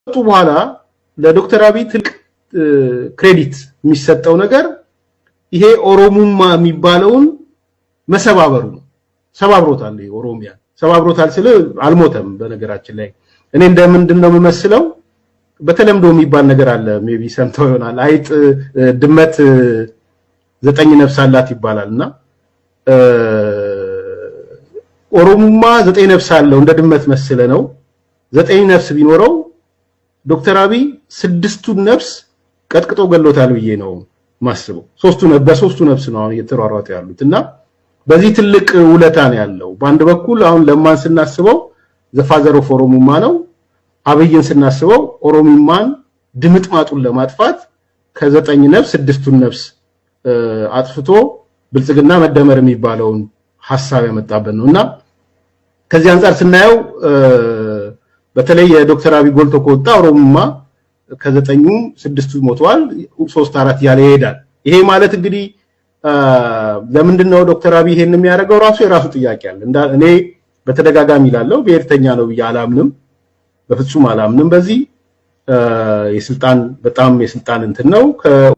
በኋላ ለዶክተር አብይ ትልቅ ክሬዲት የሚሰጠው ነገር ይሄ ኦሮሙማ የሚባለውን መሰባበሩ ነው። ሰባብሮታል። ኦሮሚያ ሰባብሮታል ስለ አልሞተም። በነገራችን ላይ እኔ እንደምንድነው የምመስለው በተለምዶ የሚባል ነገር አለ። ሜቢ ሰምተው ይሆናል። አይጥ ድመት 9 ነፍስ አላት ይባላልና ኦሮሙማ 9 ነፍስ አለው እንደ ድመት መስለ ነው። 9 ነፍስ ቢኖረው ዶክተር አብይ 6ቱን ነፍስ ቀጥቅጦ ገሎታል ብዬ ነው ማስበው። በሶስቱ ነፍስ ነው እየተሯሯጡ ያሉትና በዚህ ትልቅ ውለታ ነው ያለው። በአንድ በኩል አሁን ለማን ስናስበው ዘፋዘር ኦፍ ኦሮሙማ ነው። አብይን ስናስበው ኦሮሚማን ድምጥማጡን ለማጥፋት ከ9 ነፍስ 6ቱን ነፍስ አጥፍቶ ብልጽግና መደመር የሚባለውን ሐሳብ ያመጣበት ነውና ከዚህ አንፃር ስናየው በተለይ የዶክተር አብይ ጎልቶ ከወጣ ኦሮሙማ ከ9ኙ 6ቱ ሞተዋል 3 4 ያለ ይሄዳል። ይሄ ማለት እንግዲህ ለምንድነው ዶክተር አብይ ይሄን የሚያደርገው? የራሱ ጥያቄ አለ። እኔ በተደጋጋሚ ይላለው ብሔርተኛ ነው ብዬ አላምንም፣ በፍጹም አላምንም። በዚህ የስልጣን እንትን ነው